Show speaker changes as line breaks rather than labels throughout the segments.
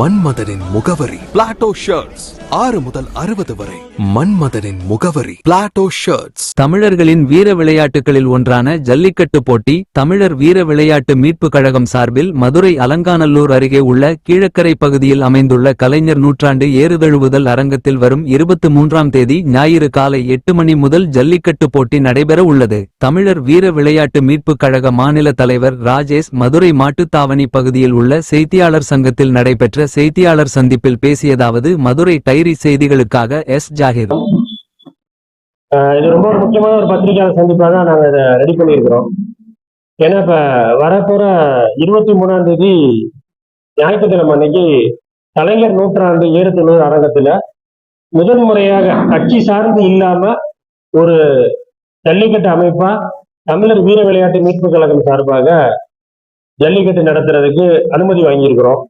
மன்மதனின் முகவரி Plato shirts 6 முதல் 60 வரை. மன்மதனின் முகவரி பிளாட்டோ ஷர்ட்ஸ்.
தமிழர்களின் வீர விளையாட்டுகளில் ஒன்றான ஜல்லிக்கட்டு போட்டி தமிழர் வீர விளையாட்டு மீட்பு கழகம் சார்பில் மதுரை அலங்காநல்லூர் அருகே உள்ள கீழக்கரை பகுதியில் அமைந்துள்ள கலைஞர் நூற்றாண்டு ஏறுதழுவுதல் அரங்கத்தில் வரும் 23ஆம் தேதி ஞாயிறு காலை 8 மணி முதல் ஜல்லிக்கட்டு போட்டி நடைபெற உள்ளது. தமிழர் வீர விளையாட்டு மீட்பு கழக மாநில தலைவர் ராஜேஷ் மதுரை மாட்டுத்தாவணி பகுதியில் உள்ள செய்தியாளர் சங்கத்தில் நடைபெற்ற செய்தியாளர் சந்திப்பில் பேசியதாவது மதுரை டைரி செய்திகளுக்காக எஸ் ஜாகிர்.
இது ரொம்ப ஒரு முக்கியமான ஒரு பத்திரிகையாளர் சந்திப்பாக தான் நாங்கள் இதை ரெடி பண்ணியிருக்கிறோம். ஏன்னா இப்போ வரப்போற 23ஆம் தேதி ஞாயிற்றுக்கிழமை அன்னைக்கு கலைஞர் நூற்றாண்டு ஏறுதழுவுதல் அரங்கத்துல முதல் முறையாக கட்சி சார்ந்து இல்லாம ஒரு ஜல்லிக்கட்டு அமைப்பா தமிழர் வீர விளையாட்டு மீட்பு கழகம் சார்பாக ஜல்லிக்கட்டு நடத்துறதுக்கு அனுமதி வாங்கியிருக்கிறோம்.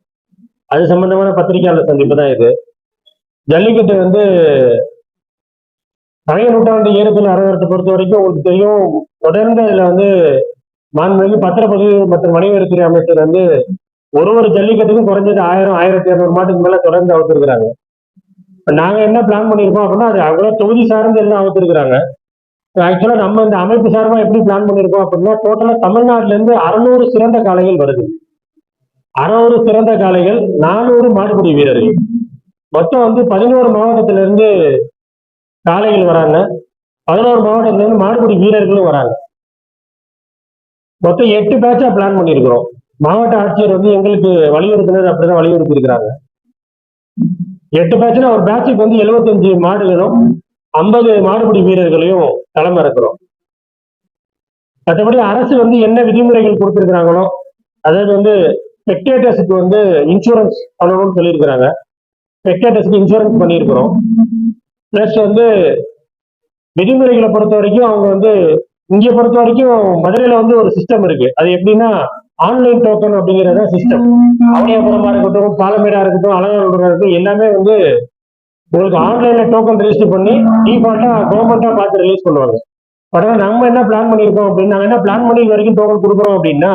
அது சம்பந்தமான பத்திரிகையாளர் சந்திப்பு தான் இது. ஜல்லிக்கட்டு கலைஞர் நூற்றாண்டு ஏறுதழுவுதல் அரங்கத்தை பொறுத்த வரைக்கும் உங்களுக்கு தெரியும், தொடர்ந்து இதுல மாண்புமிகு பத்திரப்பதிவு மற்றும் வணிகத்துறை அமைச்சர் ஒரு ஜல்லிக்கட்டுக்கும் குறைஞ்சது 1000-1200 மாட்டுக்கு மேல தொடர்ந்து அவுத்திருக்கிறாங்க. நாங்க என்ன பிளான் பண்ணியிருக்கோம் அப்படின்னா அது அவ்வளவு தொகுதி சார்ந்து எல்லாம் அவுத்திருக்கிறாங்க. ஆக்சுவலா நம்ம இந்த அமைப்பு சார்பா எப்படி பிளான் பண்ணியிருக்கோம் அப்படின்னா டோட்டலா தமிழ்நாட்டுல இருந்து 600 சிறந்த காளைகள் வருது. 600 சிறந்த காளைகள், 400 மாடுபிடி வீரர்கள், மொத்தம் 11 மாவட்டத்தில இருந்து காளைகள் வராங்க. 11 மாவட்டத்தில இருந்து மாடுபிடி வீரர்களும் வராங்க. மொத்தம் 8 பேட்சா பிளான் பண்ணியிருக்கிறோம். மாவட்ட ஆட்சியர் எங்களுக்கு வலியுறுத்தினர் அப்படிதான் வலியுறுத்தி இருக்கிறாங்க. 8 பேட்ச்னா ஒரு பேட்சுக்கு 75 மாடுகளும் 50 மாடுபிடி வீரர்களையும் களமிறக்கிறோம். மற்றபடி அரசு என்ன விதிமுறைகள் கொடுத்திருக்கிறாங்களோ, அதாவது ஸ்பெக்டேட்டர்ஸுக்கு இன்சூரன்ஸ் பண்ணணும்னு சொல்லியிருக்கிறாங்க. ஸ்பெக்டேட்டர்ஸ்க்கு இன்சூரன்ஸ் பண்ணியிருக்கிறோம். பிளஸ் விதிமுறைகளை பொறுத்த வரைக்கும் அவங்க இங்க பொறுத்த வரைக்கும் மதுரையில ஒரு சிஸ்டம் இருக்கு. அது எப்படின்னா ஆன்லைன் டோக்கன் அப்படிங்கிறத சிஸ்டம். அவனியாபுரமா இருக்கட்டும், பாலமேடா இருக்கட்டும், அலங்காநல்லூரா இருக்கட்டும், எல்லாமே உங்களுக்கு ஆன்லைன்ல டோக்கன் ரெஜிஸ்டர் பண்ணி டிஃபால்ட்டா கவர்மெண்டா பார்த்து ரிலீஸ் பண்ணுவாங்க. பட் நம்ம என்ன பிளான் பண்ணியிருக்கோம் அப்படின்னு, நாங்க என்ன பிளான் பண்ணி இது வரைக்கும் டோக்கன் கொடுக்குறோம் அப்படின்னா,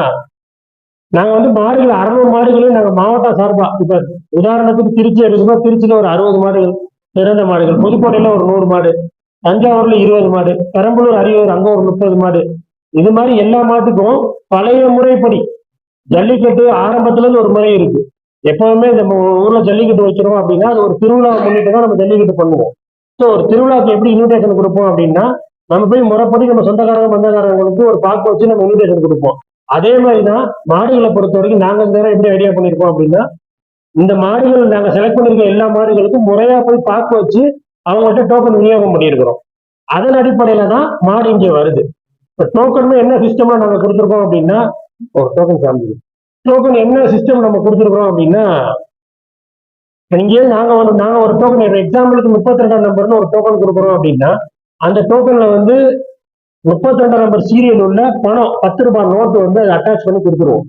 நாங்க மாடுகள் 600 மாடுகளையும் நாங்க மாவட்ட சார்பா, இப்ப உதாரணத்துக்கு திருச்சி எடுக்கணும், திருச்சியில ஒரு 60 மாடுகள் சிறந்த மாடுகள், புதுக்கோட்டையில ஒரு 100 மாடு, தஞ்சாவூர்ல 20 மாடு, பெரம்பலூர், அரியலூர் அங்க ஒரு 30 மாடு, இது மாதிரி எல்லா மாட்டுக்கும் பழைய முறைப்படி ஜல்லிக்கட்டு ஆரம்பத்துல இருந்து ஒரு முறை இருக்கு. எப்பவுமே நம்ம ஊர்ல ஜல்லிக்கட்டு வைக்கிறோம் அப்படின்னா அது ஒரு திருவிழா முன்னிட்டு தான் நம்ம ஜல்லிக்கட்டு பண்ணுவோம். ஸோ ஒரு திருவிழாக்கு எப்படி இன்விடேஷன் கொடுப்போம் அப்படின்னா, நம்ம போய் முறைப்படி நம்ம சொந்தக்காரங்க பந்தக்காரங்களுக்கு ஒரு பாக்கு வச்சு நம்ம இன்விடேஷன் கொடுப்போம். அதே மாதிரிதான் மாடுகளை பொறுத்த வரைக்கும் நாங்க எப்படி ஐடியா பண்ணிருக்கோம் அப்படின்னா, இந்த மாடுகள் நாங்க செலக்ட் பண்ணிருக்க எல்லா மாடுகளுக்கும் முறையா போய் பாக்கு வச்சு அவங்கள்ட்ட டோக்கன் விநியோகம் பண்ணியிருக்கிறோம். அதன் அடிப்படையில தான் மாடு இங்கே வருது. இப்போ டோக்கன் என்ன சிஸ்டமா நாங்க கொடுத்துருக்கோம் அப்படின்னா, ஒரு டோக்கன் சார்ந்தது டோக்கன் என்ன சிஸ்டம் நம்ம கொடுத்துருக்கோம் அப்படின்னா, இங்கே நாங்க ஒரு டோக்கன் எக்ஸாம்பிளுக்கு 32ஆம் நம்பர்னு ஒரு டோக்கன் கொடுக்குறோம் அப்படின்னா, அந்த டோக்கன்ல 32ஆம் நம்பர் சீரியல் உள்ள பணம் 10 ரூபாய் நோட்டு அதை அட்டாச் பண்ணி கொடுத்துருவோம்.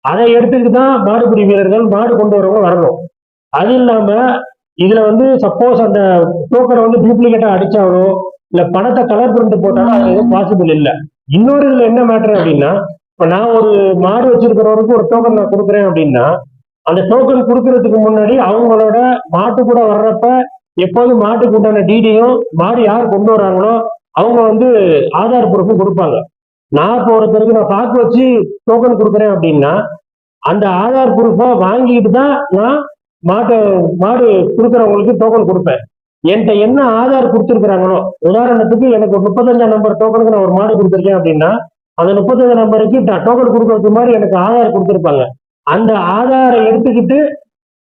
அதை எடுத்துக்கிட்டு தான் மாடுபிடி வீரர்கள் மாடு கொண்டு வரவங்க வரணும். அது இல்லாம இதுல சப்போஸ் அந்த டோக்கனை டூப்ளிகேட்டா அடிச்சாலோ இல்ல பணத்தை கலர் பிரிண்ட் போட்டாலும் அது எதுவும் பாசிபிள் இல்லை. இன்னொரு இதுல என்ன மேட்டர் அப்படின்னா, இப்ப நான் ஒரு மாடு வச்சிருக்கிறவருக்கு ஒரு டோக்கன் நான் கொடுக்குறேன் அப்படின்னா, அந்த டோக்கன் கொடுக்கறதுக்கு முன்னாடி அவங்களோட மாட்டு கூட வர்றப்ப எப்போதும் மாட்டுக்கு உண்டான டிடியும் மாடு யார் கொண்டு வராங்களோ அவங்க ஆதார் ப்ரூஃபும் கொடுப்பாங்க. நான் இப்போ ஒருத்தருக்கு நான் பாக்கு வச்சு டோக்கன் கொடுக்குறேன் அப்படின்னா அந்த ஆதார் ப்ரூஃபை வாங்கிட்டு தான் நான் மாடு கொடுக்குறவங்களுக்கு டோக்கன் கொடுப்பேன். என்கிட்ட என்ன ஆதார் கொடுத்துருக்குறாங்களோ, உதாரணத்துக்கு எனக்கு 35ஆம் நம்பர் டோக்கனுக்கு நான் ஒரு மாடு கொடுத்துருக்கேன் அப்படின்னா, அந்த 35 நம்பருக்கு டோக்கன் கொடுக்கறதுக்கு மாதிரி எனக்கு ஆதார் கொடுத்துருப்பாங்க. அந்த ஆதாரை எடுத்துக்கிட்டு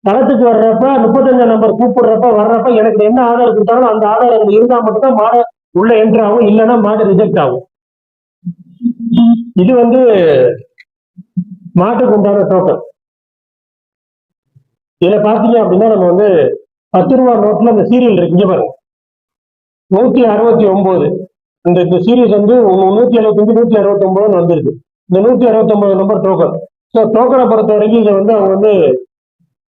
தளத்துக்கு வர்றப்ப 35ஆம் நம்பர் கூப்பிடுறப்ப வர்றப்ப எனக்கு என்ன ஆதார் கொடுத்தாலும் அந்த ஆதார் எனக்கு இருந்தா மட்டும்தான் மாடு உள்ள என்ட்ரு ஆகும், இல்லைன்னா மாடு ரிஜெக்ட் ஆகும். இது மாட்டுக்கு உண்டான டோக்கன். இதுல பாத்தீங்க அப்படின்னா நம்ம 10 ரூபாய் நோட்ல இந்த சீரியல் இருக்கு, இங்க பாருங்க 169. இந்த சீரியஸ் 175 169 வந்துருக்கு. இந்த 169 நம்பர் டோக்கன். ஸோ டோக்கனை பொறுத்த வரைக்கும் இதை அவங்க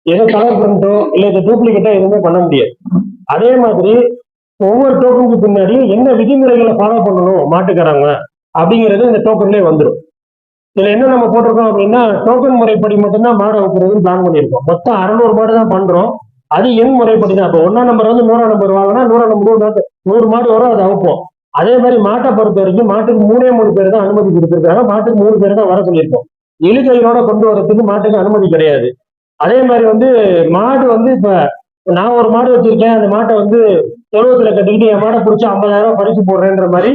ஏதோ கலர் பிரிண்டோ இல்லை இதை டூப்ளிகேட்டோ எதுவுமே பண்ண முடியாது. அதே மாதிரி ஒவ்வொரு டோக்கனுக்கு பின்னாடி என்ன விதிமுறைகளை ஃபாலோ பண்ணணும் மாட்டுக்காரங்க அப்படிங்கிறது இந்த டோக்கன்லேயே வந்துடும். இதுல என்ன நம்ம போட்டிருக்கோம் அப்படின்னா டோக்கன் முறைப்படி மட்டும்தான் மாடு அவுக்குறதுன்னு பிளான் பண்ணியிருக்கோம். மொத்தம் 600 மாடு தான் பண்றோம். அது எண் முறைப்படி தான். இப்போ 1ஆம் நம்பர் வந்து 100ஆம் நம்பர் வாங்கினா 100ஆம் நம்பர் 100 மாடு வரும், அதை அவுப்போம். அதே மாதிரி மாட்டை பொறுத்த வரைக்கும் மாட்டுக்கு 3 பேர் தான் அனுமதி கொடுத்துருக்காங்க. மாட்டுக்கு 3 பேர் தான் வர சொல்லியிருக்கோம். இழுக்கையோட கொண்டு வரதுக்கு மாட்டுக்கு அனுமதி கிடையாது. அதே மாதிரி வந்து மாடு வந்து இப்ப நான் ஒரு மாடு வச்சிருக்கேன், அந்த மாட்டை வந்து தொழுவத்துல கட்டிக்கிட்டு என் மாடை பிடிச்சி 50,000 பரிசு போடுறேன்ற மாதிரி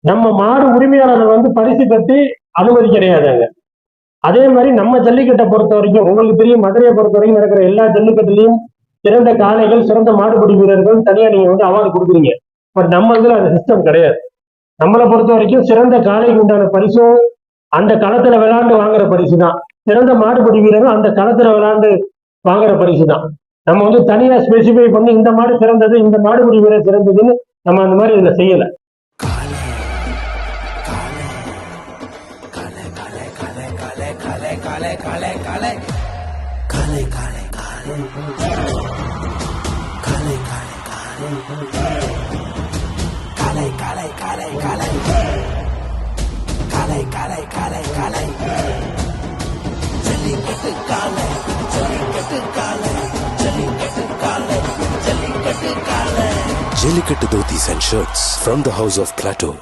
நம்ம மாடு உரிமையாளர்கள் வந்து பரிசு கட்டி அனுமதி கிடையாதுங்க. அதே மாதிரி நம்ம ஜல்லிக்கட்டை பொறுத்த வரைக்கும் உங்களுக்கு தெரியும், மதுரையை பொறுத்த வரைக்கும் நடக்கிற எல்லா ஜல்லிக்கட்டுலையும் சிறந்த காளைகள், சிறந்த மாடுபிடி வீரர்கள் தனியா நீங்க வந்து அவார்டு கொடுக்குறீங்க. பட் நம்ம இதுல அந்த சிஸ்டம் கிடையாது. நம்மளை பொறுத்த வரைக்கும் சிறந்த காளைக்கு உண்டான பரிசும் அந்த களத்துல விளையாண்டு வாங்குற பரிசு தான். சிறந்த மாடுபிடி வீரரும் அந்த களத்துல விளையாண்டு வாங்குற பரிசு தான். நம்ம வந்து தனியா ஸ்பெசிஃபை பண்ணி இந்த மாடு சிறந்தது, இந்த மாடுபிடி வீரர் சிறந்ததுன்னு நம்ம அந்த மாதிரி இதுல செய்யல.
Jellicut Dhotis and shirts from the house of Plateau.